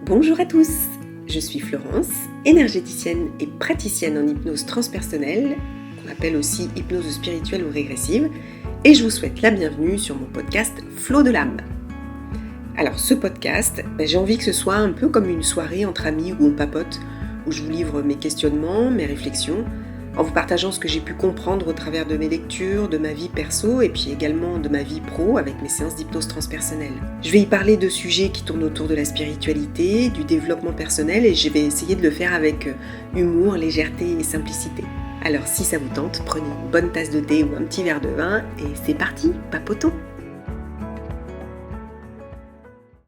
Bonjour à tous, je suis Florence, énergéticienne et praticienne en hypnose transpersonnelle, qu'on appelle aussi hypnose spirituelle ou régressive, et je vous souhaite la bienvenue sur mon podcast Flow de l'âme. Alors ce podcast, j'ai envie que ce soit un peu comme une soirée entre amis où on papote, où je vous livre mes questionnements, mes réflexions, en vous partageant ce que j'ai pu comprendre au travers de mes lectures, de ma vie perso et puis également de ma vie pro avec mes séances d'hypnose transpersonnelle. Je vais y parler de sujets qui tournent autour de la spiritualité, du développement personnel et je vais essayer de le faire avec humour, légèreté et simplicité. Alors si ça vous tente, prenez une bonne tasse de thé ou un petit verre de vin et c'est parti, papotons!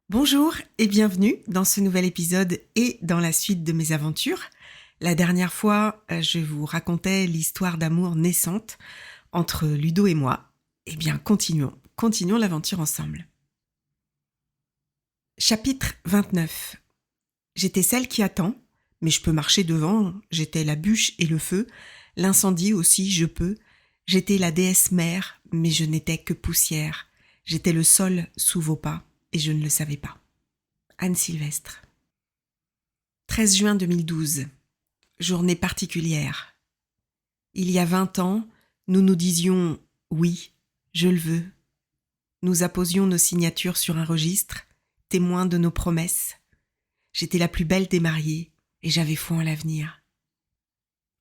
Bonjour et bienvenue dans ce nouvel épisode et dans la suite de mes aventures. La dernière fois, je vous racontais l'histoire d'amour naissante entre Ludo et moi. Eh bien, continuons l'aventure ensemble. Chapitre 29. J'étais celle qui attend, mais je peux marcher devant, j'étais la bûche et le feu, l'incendie aussi, je peux. J'étais la déesse mère, mais je n'étais que poussière. J'étais le sol sous vos pas, et je ne le savais pas. Anne Sylvestre. 13 juin 2012. Journée particulière. Il y a 20 ans, nous nous disions « oui, je le veux ». Nous apposions nos signatures sur un registre, témoins de nos promesses. J'étais la plus belle des mariées et j'avais foi en l'avenir.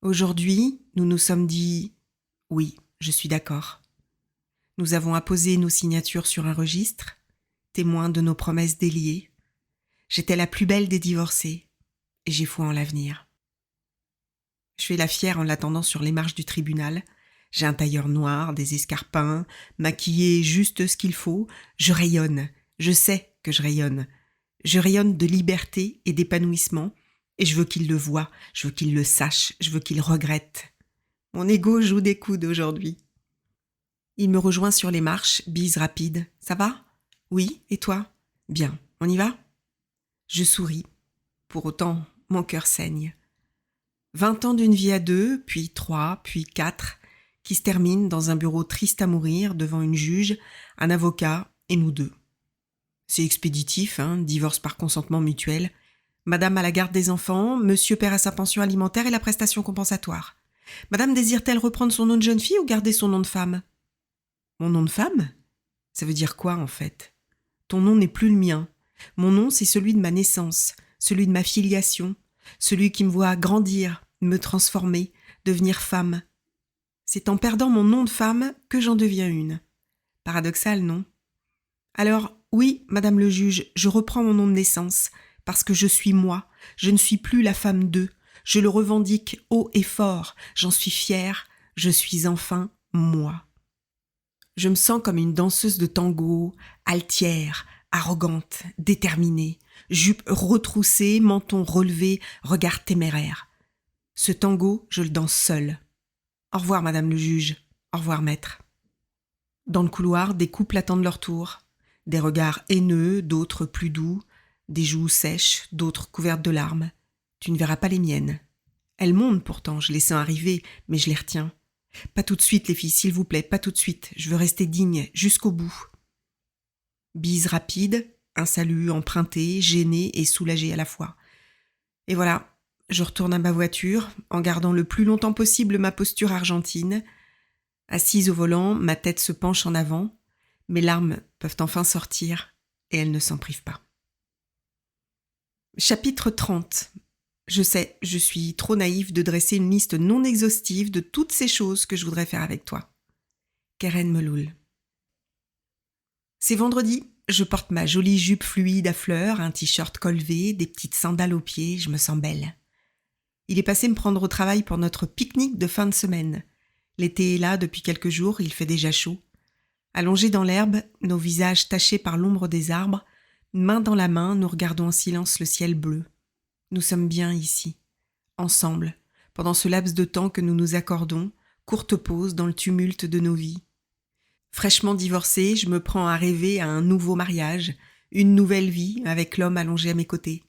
Aujourd'hui, nous nous sommes dit « oui, je suis d'accord ». Nous avons apposé nos signatures sur un registre, témoins de nos promesses déliées. J'étais la plus belle des divorcées et j'ai foi en l'avenir. Je fais la fière en l'attendant sur les marches du tribunal. J'ai un tailleur noir, des escarpins, maquillé juste ce qu'il faut. Je rayonne, je sais que je rayonne. Je rayonne de liberté et d'épanouissement et je veux qu'il le voie, je veux qu'il le sache, je veux qu'il regrette. Mon ego joue des coudes aujourd'hui. Il me rejoint sur les marches, bise rapide. Ça va ? Oui, et toi ? Bien, on y va ? Je souris. Pour autant, mon cœur saigne. 20 ans d'une vie à deux, puis 3, puis 4, qui se terminent dans un bureau triste à mourir devant une juge, un avocat et nous deux. C'est expéditif, divorce par consentement mutuel. Madame a la garde des enfants, monsieur perd à sa pension alimentaire et la prestation compensatoire. Madame désire-t-elle reprendre son nom de jeune fille ou garder son nom de femme ? Mon nom de femme ? Ça veut dire quoi en fait ? Ton nom n'est plus le mien. Mon nom, c'est celui de ma naissance, celui de ma filiation, celui qui me voit grandir, me transformer, devenir femme. C'est en perdant mon nom de femme que j'en deviens une. Paradoxal, non ? Alors, oui, madame le juge, je reprends mon nom de naissance, parce que je suis moi, je ne suis plus la femme d'eux, je le revendique haut et fort, j'en suis fière, je suis enfin moi. Je me sens comme une danseuse de tango, altière, arrogante, déterminée, jupe retroussée, menton relevé, regard téméraire. Ce tango, je le danse seule. Au revoir, madame le juge. Au revoir, maître. Dans le couloir, des couples attendent leur tour. Des regards haineux, d'autres plus doux, des joues sèches, d'autres couvertes de larmes. Tu ne verras pas les miennes. Elles montent pourtant, je les sens arriver, mais je les retiens. Pas tout de suite, les filles, s'il vous plaît, pas tout de suite. Je veux rester digne, jusqu'au bout. Bise rapide, un salut emprunté, gêné et soulagé à la fois. Et voilà, je retourne à ma voiture, en gardant le plus longtemps possible ma posture argentine. Assise au volant, ma tête se penche en avant. Mes larmes peuvent enfin sortir, et elles ne s'en privent pas. Chapitre 30. Je sais, je suis trop naïve de dresser une liste non exhaustive de toutes ces choses que je voudrais faire avec toi. Keren Meloul. C'est vendredi, je porte ma jolie jupe fluide à fleurs, un t-shirt col V, des petites sandales aux pieds, je me sens belle. Il est passé me prendre au travail pour notre pique-nique de fin de semaine. L'été est là depuis quelques jours, il fait déjà chaud. Allongés dans l'herbe, nos visages tachés par l'ombre des arbres, main dans la main, nous regardons en silence le ciel bleu. Nous sommes bien ici, ensemble, pendant ce laps de temps que nous nous accordons, courte pause dans le tumulte de nos vies. Fraîchement divorcée, je me prends à rêver à un nouveau mariage, une nouvelle vie avec l'homme allongé à mes côtés.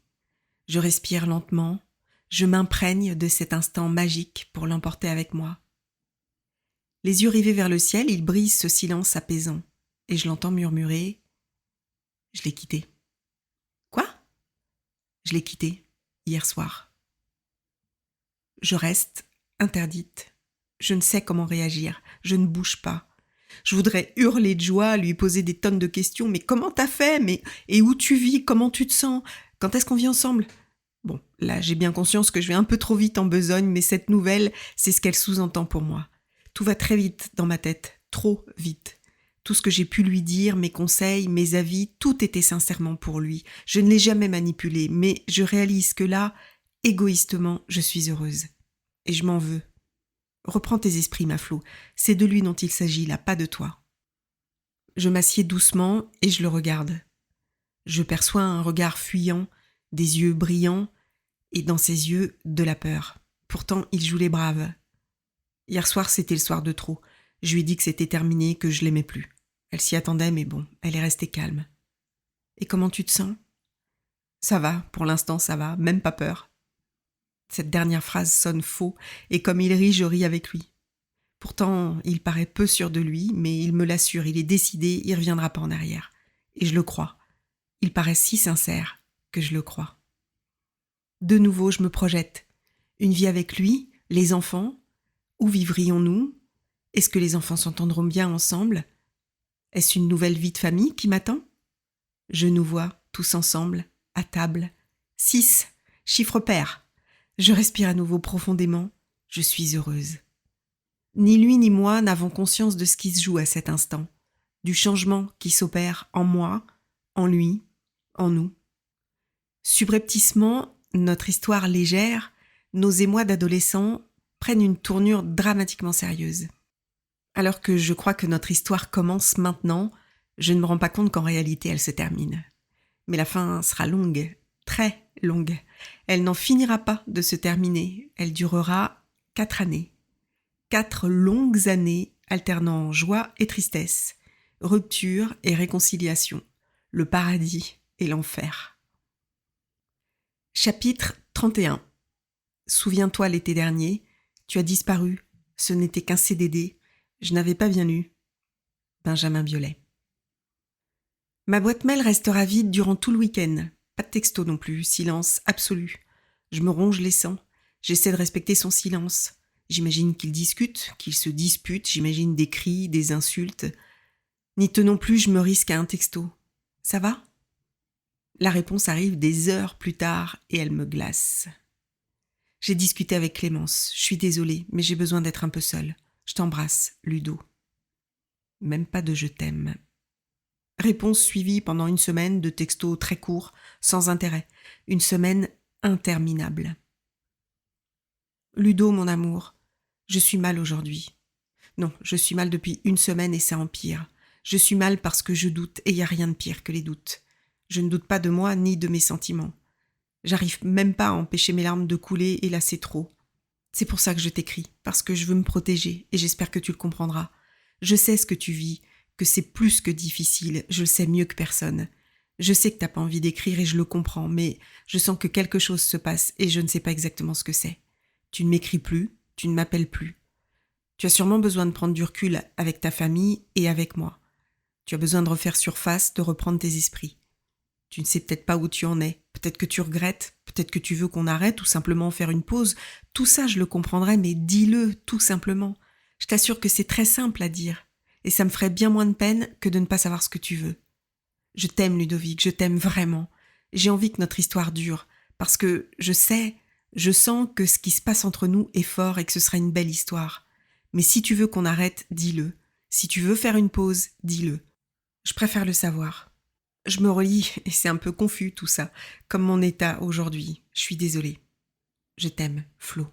Je respire lentement, je m'imprègne de cet instant magique pour l'emporter avec moi. Les yeux rivés vers le ciel, il brise ce silence apaisant, et je l'entends murmurer « Je l'ai quitté ». « Quoi » Je l'ai quitté hier soir. Je reste interdite. Je ne sais comment réagir. Je ne bouge pas. Je voudrais hurler de joie, lui poser des tonnes de questions. Mais comment t'as fait ? Et où tu vis ? Comment tu te sens ? Quand est-ce qu'on vit ensemble ? Bon, là, j'ai bien conscience que je vais un peu trop vite en besogne, mais cette nouvelle, c'est ce qu'elle sous-entend pour moi. Tout va très vite dans ma tête, trop vite. Tout ce que j'ai pu lui dire, mes conseils, mes avis, tout était sincèrement pour lui. Je ne l'ai jamais manipulé, mais je réalise que là, égoïstement, je suis heureuse. Et je m'en veux. Reprends tes esprits, ma Flo. C'est de lui dont il s'agit là, pas de toi. Je m'assieds doucement et je le regarde. Je perçois un regard fuyant, des yeux brillants, et dans ses yeux, de la peur. Pourtant, il joue les braves. Hier soir, c'était le soir de trop. Je lui ai dit que c'était terminé, que je l'aimais plus. Elle s'y attendait, mais bon, elle est restée calme. Et comment tu te sens ? Ça va, pour l'instant ça va, même pas peur. Cette dernière phrase sonne faux, et comme il rit, je ris avec lui. Pourtant, il paraît peu sûr de lui, mais il me l'assure, il est décidé, il reviendra pas en arrière. Et je le crois. Il paraît si sincère que je le crois. De nouveau, je me projette. Une vie avec lui, les enfants. Où vivrions-nous ? Est-ce que les enfants s'entendront bien ensemble ? Est-ce une nouvelle vie de famille qui m'attend ? Je nous vois, tous ensemble, à table. 6, chiffre pair. Je respire à nouveau profondément. Je suis heureuse. Ni lui ni moi n'avons conscience de ce qui se joue à cet instant, du changement qui s'opère en moi, en lui, en nous. Subrepticement, notre histoire légère, nos émois d'adolescents prennent une tournure dramatiquement sérieuse. Alors que je crois que notre histoire commence maintenant, je ne me rends pas compte qu'en réalité elle se termine. Mais la fin sera longue, très longue. Elle n'en finira pas de se terminer. Elle durera 4 années. 4 longues années alternant joie et tristesse, rupture et réconciliation, le paradis et l'enfer. Chapitre 31. Souviens-toi l'été dernier, tu as disparu, ce n'était qu'un CDD, je n'avais pas bien lu. Benjamin Biolay. Ma boîte mail restera vide durant tout le week-end. Pas de texto non plus, silence absolu. Je me ronge les sangs, j'essaie de respecter son silence. J'imagine qu'ils discutent, qu'ils se disputent, j'imagine des cris, des insultes. Ni non plus, je me risque à un texto. Ça va ? La réponse arrive des heures plus tard et elle me glace. J'ai discuté avec Clémence, je suis désolée, mais j'ai besoin d'être un peu seule. Je t'embrasse, Ludo. Même pas de je t'aime. Réponse suivie pendant une semaine de textos très courts, sans intérêt. Une semaine interminable. Ludo, mon amour, je suis mal aujourd'hui. Non, je suis mal depuis une semaine et ça empire. Je suis mal parce que je doute et il n'y a rien de pire que les doutes. Je ne doute pas de moi ni de mes sentiments. J'arrive même pas à empêcher mes larmes de couler et là c'est trop. C'est pour ça que je t'écris, parce que je veux me protéger et j'espère que tu le comprendras. Je sais ce que tu vis, que c'est plus que difficile, je le sais mieux que personne. Je sais que t'as pas envie d'écrire et je le comprends, mais je sens que quelque chose se passe et je ne sais pas exactement ce que c'est. Tu ne m'écris plus, tu ne m'appelles plus. Tu as sûrement besoin de prendre du recul avec ta famille et avec moi. Tu as besoin de refaire surface, de reprendre tes esprits. Tu ne sais peut-être pas où tu en es, peut-être que tu regrettes, peut-être que tu veux qu'on arrête ou simplement faire une pause. Tout ça, je le comprendrais, mais dis-le tout simplement. Je t'assure que c'est très simple à dire, et ça me ferait bien moins de peine que de ne pas savoir ce que tu veux. Je t'aime, Ludovic, je t'aime vraiment. J'ai envie que notre histoire dure, parce que je sens que ce qui se passe entre nous est fort et que ce sera une belle histoire. Mais si tu veux qu'on arrête, dis-le. Si tu veux faire une pause, dis-le. Je préfère le savoir. Je me relis et c'est un peu confus tout ça, comme mon état aujourd'hui. Je suis désolée. Je t'aime, Flo.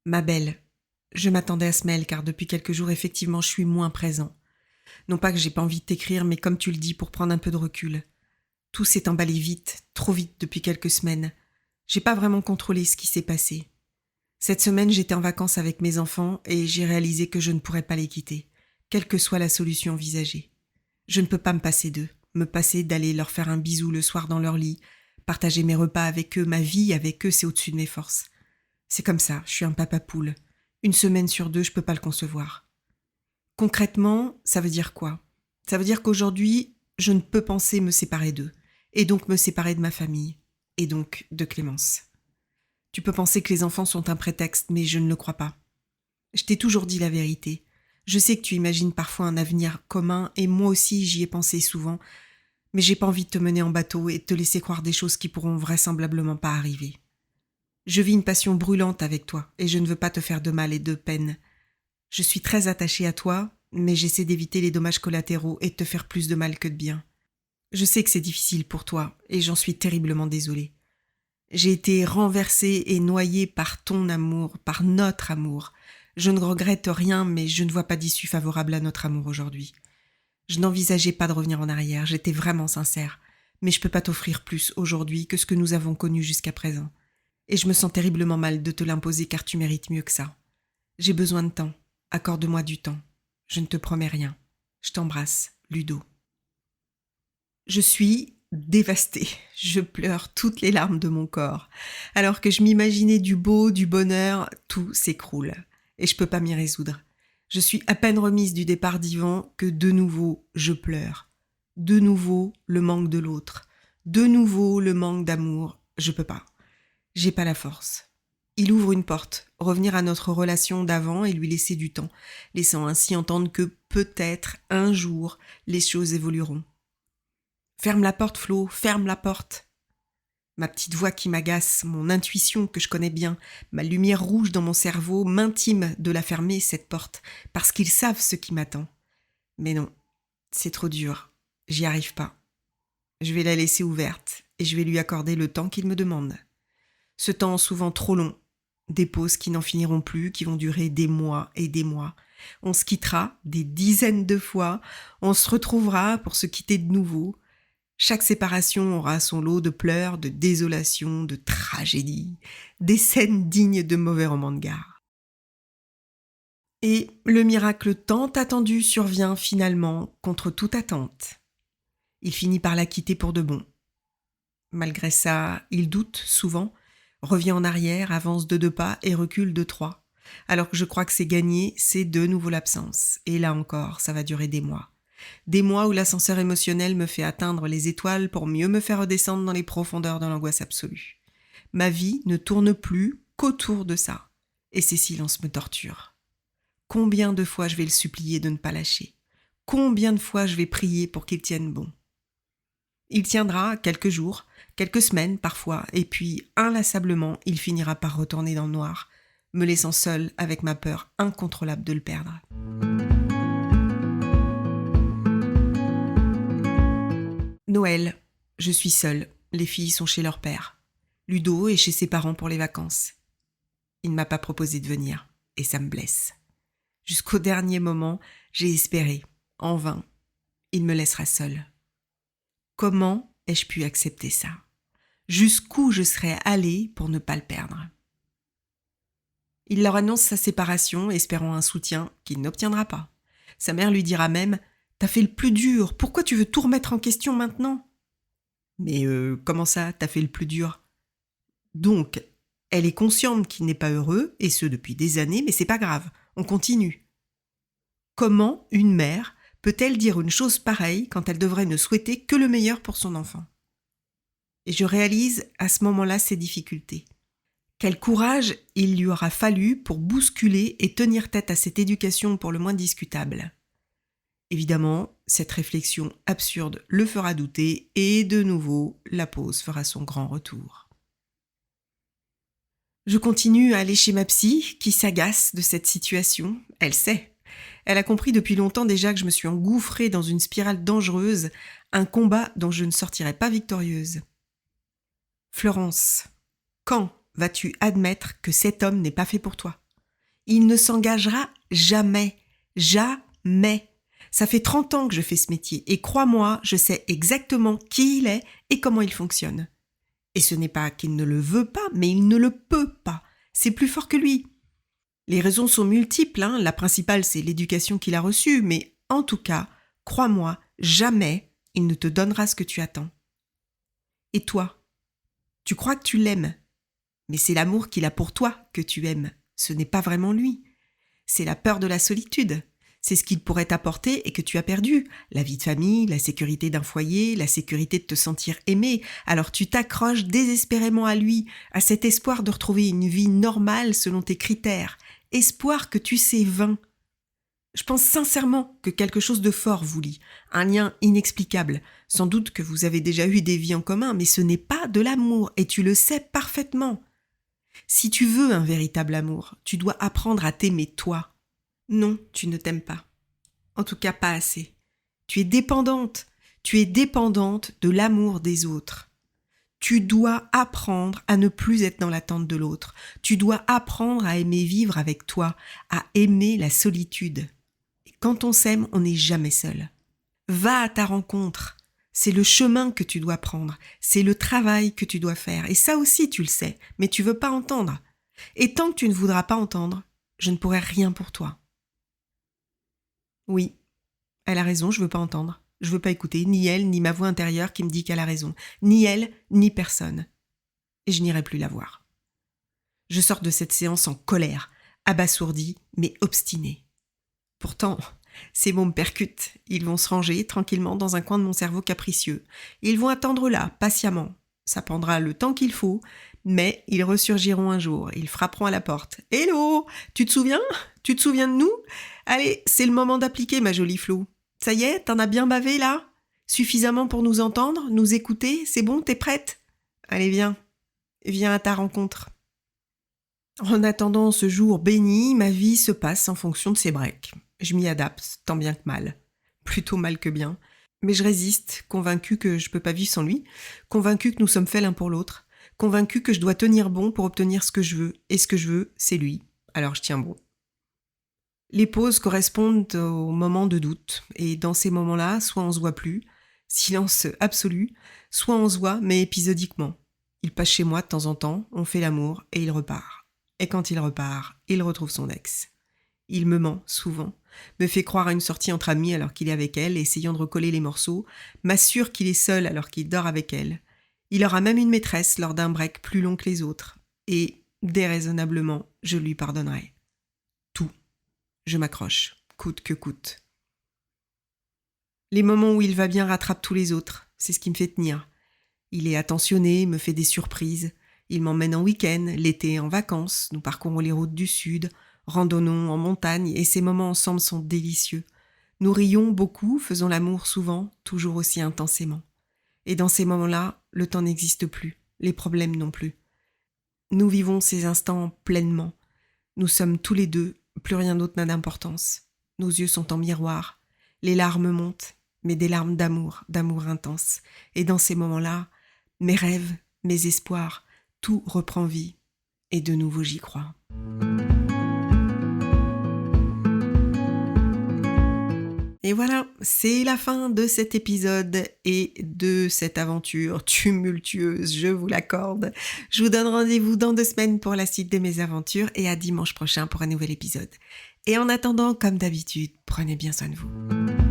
Ma belle, je m'attendais à ce mail car depuis quelques jours, effectivement, je suis moins présent. Non pas que j'ai pas envie de t'écrire, mais comme tu le dis, pour prendre un peu de recul. Tout s'est emballé vite, trop vite depuis quelques semaines. J'ai pas vraiment contrôlé ce qui s'est passé. Cette semaine, j'étais en vacances avec mes enfants et j'ai réalisé que je ne pourrais pas les quitter, quelle que soit la solution envisagée. Je ne peux pas me passer d'eux, me passer d'aller leur faire un bisou le soir dans leur lit, partager mes repas avec eux, ma vie avec eux, c'est au-dessus de mes forces. C'est comme ça, je suis un papa poule. Une semaine sur 2, je peux pas le concevoir. Concrètement, ça veut dire quoi ? Ça veut dire qu'aujourd'hui, je ne peux penser me séparer d'eux. et donc me séparer de ma famille, et donc de Clémence. Tu peux penser que les enfants sont un prétexte, mais je ne le crois pas. Je t'ai toujours dit la vérité. Je sais que tu imagines parfois un avenir commun, et moi aussi j'y ai pensé souvent, mais j'ai pas envie de te mener en bateau et de te laisser croire des choses qui pourront vraisemblablement pas arriver. Je vis une passion brûlante avec toi, et je ne veux pas te faire de mal et de peine. Je suis très attachée à toi, mais j'essaie d'éviter les dommages collatéraux et de te faire plus de mal que de bien. Je sais que c'est difficile pour toi, et j'en suis terriblement désolée. J'ai été renversée et noyée par ton amour, par notre amour. Je ne regrette rien, mais je ne vois pas d'issue favorable à notre amour aujourd'hui. Je n'envisageais pas de revenir en arrière, j'étais vraiment sincère, mais je peux pas t'offrir plus aujourd'hui que ce que nous avons connu jusqu'à présent. Et je me sens terriblement mal de te l'imposer car tu mérites mieux que ça. J'ai besoin de temps, accorde-moi du temps. Je ne te promets rien. Je t'embrasse, Ludo. Je suis dévastée, je pleure toutes les larmes de mon corps. Alors que je m'imaginais du beau, du bonheur, tout s'écroule. Et je peux pas m'y résoudre. Je suis à peine remise du départ d'Yvan que de nouveau je pleure. De nouveau le manque de l'autre. De nouveau le manque d'amour. Je peux pas. J'ai pas la force. Il ouvre une porte, revenir à notre relation d'avant et lui laisser du temps, laissant ainsi entendre que peut-être un jour les choses évolueront. Ferme la porte, Flo, ferme la porte. Ma petite voix qui m'agace, mon intuition que je connais bien, ma lumière rouge dans mon cerveau m'intime de la fermer, cette porte, parce qu'ils savent ce qui m'attend. Mais non, c'est trop dur, j'y arrive pas. Je vais la laisser ouverte et je vais lui accorder le temps qu'il me demande. Ce temps souvent trop long, des pauses qui n'en finiront plus, qui vont durer des mois et des mois. On se quittera des dizaines de fois, on se retrouvera pour se quitter de nouveau. Chaque séparation aura son lot de pleurs, de désolation, de tragédie, des scènes dignes de mauvais romans de gare. Et le miracle tant attendu survient finalement contre toute attente. Il finit par la quitter pour de bon. Malgré ça, il doute souvent, revient en arrière, avance de 2 pas et recule de 3. Alors que je crois que c'est gagné, c'est de nouveau l'absence. Et là encore, ça va durer des mois. Des mois où l'ascenseur émotionnel me fait atteindre les étoiles pour mieux me faire redescendre dans les profondeurs de l'angoisse absolue. Ma vie ne tourne plus qu'autour de ça. Et ces silences me torturent. Combien de fois je vais le supplier de ne pas lâcher? Combien de fois je vais prier pour qu'il tienne bon? Il tiendra quelques jours, quelques semaines parfois, et puis, inlassablement, il finira par retourner dans le noir, me laissant seule avec ma peur incontrôlable de le perdre. Noël, je suis seule, les filles sont chez leur père. Ludo est chez ses parents pour les vacances. Il ne m'a pas proposé de venir, et ça me blesse. Jusqu'au dernier moment, j'ai espéré, en vain. Il me laissera seule. Comment ai-je pu accepter ça? Jusqu'où je serais allée pour ne pas le perdre? Il leur annonce sa séparation, espérant un soutien qu'il n'obtiendra pas. Sa mère lui dira même « T'as fait le plus dur, pourquoi tu veux tout remettre en question maintenant ?» Mais comment ça, t'as fait le plus dur? Donc, elle est consciente qu'il n'est pas heureux, et ce depuis des années, mais c'est pas grave, on continue. Comment une mère peut-elle dire une chose pareille quand elle devrait ne souhaiter que le meilleur pour son enfant? Et je réalise à ce moment-là ses difficultés. Quel courage il lui aura fallu pour bousculer et tenir tête à cette éducation pour le moins discutable. Évidemment, cette réflexion absurde le fera douter et de nouveau, la pause fera son grand retour. Je continue à aller chez ma psy qui s'agace de cette situation. Elle sait. Elle a compris depuis longtemps déjà que je me suis engouffrée dans une spirale dangereuse, un combat dont je ne sortirai pas victorieuse. Florence, quand vas-tu admettre que cet homme n'est pas fait pour toi? Il ne s'engagera jamais, jamais. Ça fait 30 ans que je fais ce métier et crois-moi, je sais exactement qui il est et comment il fonctionne. Et ce n'est pas qu'il ne le veut pas, mais il ne le peut pas. C'est plus fort que lui. Les raisons sont multiples, hein. La principale, c'est l'éducation qu'il a reçue, mais en tout cas, crois-moi, jamais il ne te donnera ce que tu attends. Et toi, tu crois que tu l'aimes, mais c'est l'amour qu'il a pour toi que tu aimes. Ce n'est pas vraiment lui. C'est la peur de la solitude. C'est ce qu'il pourrait t'apporter et que tu as perdu. La vie de famille, la sécurité d'un foyer, la sécurité de te sentir aimé. Alors tu t'accroches désespérément à lui, à cet espoir de retrouver une vie normale selon tes critères. Espoir que tu sais vain. Je pense sincèrement que quelque chose de fort vous lie, un lien inexplicable. Sans doute que vous avez déjà eu des vies en commun, mais ce n'est pas de l'amour et tu le sais parfaitement. Si tu veux un véritable amour, tu dois apprendre à t'aimer toi. Non, tu ne t'aimes pas. En tout cas, pas assez. Tu es dépendante. Tu es dépendante de l'amour des autres. Tu dois apprendre à ne plus être dans l'attente de l'autre. Tu dois apprendre à aimer vivre avec toi, à aimer la solitude. Et quand on s'aime, on n'est jamais seul. Va à ta rencontre. C'est le chemin que tu dois prendre. C'est le travail que tu dois faire. Et ça aussi, tu le sais, mais tu veux pas entendre. Et tant que tu ne voudras pas entendre, je ne pourrai rien pour toi. Oui, elle a raison, je veux pas entendre. Je veux pas écouter ni elle, ni ma voix intérieure qui me dit qu'elle a raison. Ni elle, ni personne. Et je n'irai plus la voir. Je sors de cette séance en colère, abasourdie, mais obstinée. Pourtant, ces mots me percutent. Ils vont se ranger tranquillement dans un coin de mon cerveau capricieux. Ils vont attendre là, patiemment. Ça prendra le temps qu'il faut, mais ils ressurgiront un jour. Ils frapperont à la porte. « Hello, tu te souviens ? Tu te souviens de nous ? Allez, c'est le moment d'appliquer, ma jolie Flo. Ça y est, t'en as bien bavé là ? Suffisamment pour nous entendre, nous écouter ? C'est bon, t'es prête ? Allez, viens. Viens à ta rencontre. » En attendant ce jour béni, ma vie se passe en fonction de ses breaks. Je m'y adapte, tant bien que mal. Plutôt mal que bien. Mais je résiste, convaincue que je peux pas vivre sans lui, convaincue que nous sommes faits l'un pour l'autre, convaincue que je dois tenir bon pour obtenir ce que je veux, et ce que je veux, c'est lui. Alors je tiens bon. Les pauses correspondent aux moments de doute, et dans ces moments-là, soit on se voit plus, silence absolu, soit on se voit, mais épisodiquement. Il passe chez moi de temps en temps, on fait l'amour, et il repart. Et quand il repart, il retrouve son ex. Il me ment, souvent, me fait croire à une sortie entre amis alors qu'il est avec elle, essayant de recoller les morceaux, m'assure qu'il est seul alors qu'il dort avec elle. Il aura même une maîtresse lors d'un break plus long que les autres. Et, déraisonnablement, je lui pardonnerai. Tout. Je m'accroche, coûte que coûte. Les moments où il va bien rattrapent tous les autres, c'est ce qui me fait tenir. Il est attentionné, me fait des surprises. Il m'emmène en week-end, l'été en vacances, nous parcourons les routes du sud, randonnons en montagne et ces moments ensemble sont délicieux. Nous rions beaucoup, faisons l'amour souvent, toujours aussi intensément. Et dans ces moments-là, le temps n'existe plus, les problèmes non plus. Nous vivons ces instants pleinement. Nous sommes tous les deux, plus rien d'autre n'a d'importance. Nos yeux sont en miroir, les larmes montent, mais des larmes d'amour intense. Et dans ces moments-là, mes rêves, mes espoirs, tout reprend vie. Et de nouveau j'y crois. Et voilà, c'est la fin de cet épisode et de cette aventure tumultueuse, je vous l'accorde. Je vous donne rendez-vous dans 2 semaines pour la suite de mes aventures et à dimanche prochain pour un nouvel épisode. Et en attendant, comme d'habitude, prenez bien soin de vous.